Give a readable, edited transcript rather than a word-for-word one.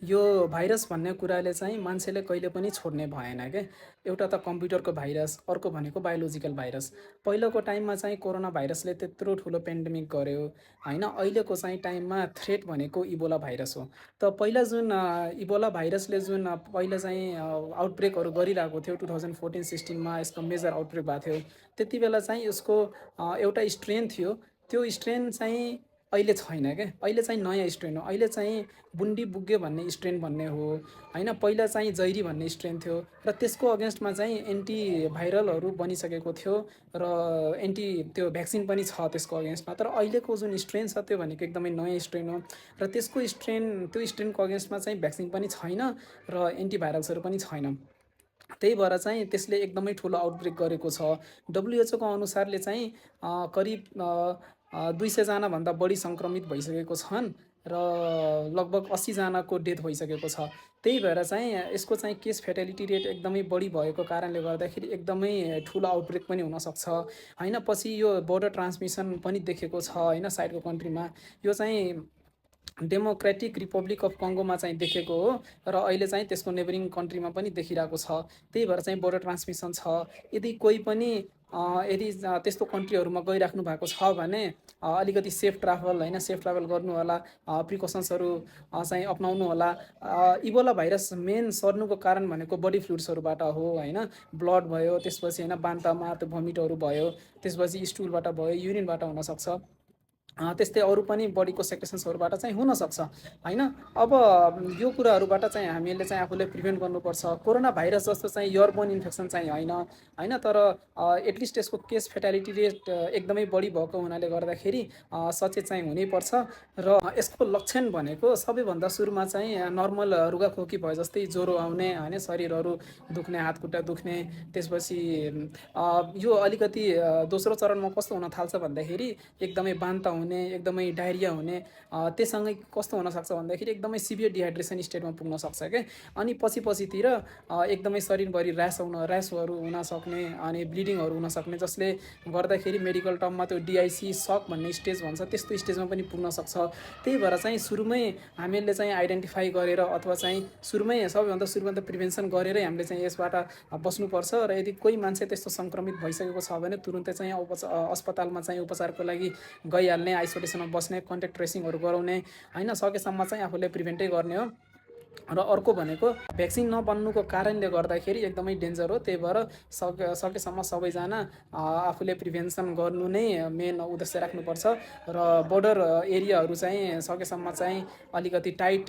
यो भाइरस भन्ने कुराले चाहिँ मान्छेले कहिले पनि छोड्ने भएन के। एउटा त कम्प्युटरको भाइरस, अर्को भनेको बायोलोजिकल भाइरस। पहिलाको टाइममा चाहिँ कोरोना भाइरसले त्यत्रो ठुलो पेन्डेमिक गर्यो, होइन? अहिलेको चाहिँ टाइममा थ्रेट भनेको इबोला भाइरस हो। त पहिला जुन इबोला भाइरसले जुन पहिला चाहिँ आउटब्रेकहरू गरिरहेको थियो 2014-16 मा यसको मेजर आउटब्रेक भएको थियो। त्यति बेला चाहिँ यसको एउटा स्ट्रेन थियो, त्यो स्ट्रेन चाहिँ अहिले छैन क्या। अहिले चाहिँ नयाँ स्ट्रेन हो। अहिले चाहिँ बुन्डी-बुग्गे भन्ने स्ट्रेन भन्ने हो, होइन? पहिला चाहिँ जैरी भन्ने स्ट्रेन थियो र त्यसको अगेन्स्टमा चाहिँ एन्टिभाइरलहरू बनिसकेको थियो र त्यो भ्याक्सिन पनि छ त्यसको अगेन्स्टमा। तर अहिलेको जुन स्ट्रेन छ त्यो भनेको एकदमै नयाँ स्ट्रेन हो र त्यो स्ट्रेनको अगेन्स्टमा चाहिँ भ्याक्सिन पनि छैन र एन्टिभाइरल्सहरू पनि छैन। त्यही भएर चाहिँ त्यसले एकदमै ठुलो आउटब्रेक गरेको छ। डब्ल्युएचओको अनुसारले चाहिँ करिब 200 जनाभन्दा बढी सङ्क्रमित भइसकेको छन् र लगभग 80 जनाको डेथ भइसकेको छ। त्यही भएर चाहिँ यसको चाहिँ केस फेटालिटी रेट एकदमै बढी भएको कारणले गर्दाखेरि एकदमै ठुलो आउटब्रेक पनि हुनसक्छ, होइन? पछि यो बोर्डर ट्रान्समिसन पनि देखेको छ, होइन? साइडको कन्ट्रीमा यो चाहिँ डेमोक्रेटिक रिपब्लिक अफ कङ्गोमा चाहिँ देखेको हो र अहिले चाहिँ त्यसको नेबरिङ कन्ट्रीमा पनि देखिरहेको छ। त्यही भएर चाहिँ बोर्डर ट्रान्समिसन छ। यदि कोही पनि यदि त्यस्तो कन्ट्रीहरूमा गइराख्नु भएको छ भने अलिकति सेफ ट्राभल, होइन? सेफ ट्राभल गर्नु होला, प्रिकसन्सहरू चाहिँ अपनाउनु होला। इबोला भाइरस मेन सर्नुको कारण भनेको बडी फ्लुइड्सहरूबाट हो, होइन? ब्लड भयो, त्यसपछि होइन बान्ता मार्त भोमिटहरू भयो, त्यसपछि स्टुलबाट भयो, युरिनबाट हुनसक्छ। त्यस्तै अरू पनि बडीको सेक्रेसन्सहरूबाट चाहिँ हुनसक्छ, होइन? अब यो कुराहरूबाट चाहिँ हामीले चाहिँ आफूले प्रिभेन्ट गर्नुपर्छ। कोरोना भाइरस जस्तो चाहिँ एयरबोर्न इन्फेक्सन चाहिँ होइन, होइन? तर एटलिस्ट यसको केस फेटालिटी रेट एकदमै बढी भएको हुनाले गर्दाखेरि सचेत चाहिँ हुनैपर्छ। र यसको लक्षण भनेको सबैभन्दा सुरुमा चाहिँ नर्मल रुगाखोकी भए जस्तै ज्वरो आउने, होइन? शरीरहरू दुख्ने, हातखुट्टा दुख्ने। त्यसपछि यो अलिकति दोस्रो चरणमा कस्तो हुन थाल्छ भन्दाखेरि एकदमै बान्ता हुने, एकदमै डायरिया हुने। त्यससँगै कस्तो हुनसक्छ भन्दाखेरि एकदमै सिभियर डिहाइड्रेसन स्टेटमा पुग्न सक्छ क्या। अनि पछितिर एकदमै शरीरभरि ऱ्यासहरू हुन सक्ने अनि ब्लिडिङहरू हुन सक्ने, जसले गर्दाखेरि मेडिकल टर्ममा त्यो डिआइसी सक भन्ने स्टेज भन्छ, त्यस्तो स्टेजमा पनि पुग्न सक्छ। त्यही भएर चाहिँ सुरुमै हामीले चाहिँ आइडेन्टिफाई गरेर अथवा चाहिँ सबैभन्दा सुरुमा त प्रिभेन्सन गरेरै हामीले चाहिँ यसबाट बस्नुपर्छ। र यदि कोही मान्छे त्यस्तो सङ्क्रमित भइसकेको छ भने तुरुन्तै चाहिँ अस्पतालमा चाहिँ उपचारको लागि गइहाल्ने, आइसोलेसनमा बस्ने, कन्ट्याक्ट ट्रेसिङहरू गराउने, होइन? सकेसम्म चाहिँ आफूले प्रिभेन्टै गर्ने हो। र अर्को भनेको भ्याक्सिन नबन्नुको कारणले गर्दाखेरि एकदमै डेन्जर हो। त्यही भएर सकेसम्म सबैजना आफूले प्रिभेन्सन गर्नु नै मेन उद्देश्य राख्नुपर्छ र बोर्डर एरियाहरू चाहिँ सकेसम्म चाहिँ अलिकति टाइट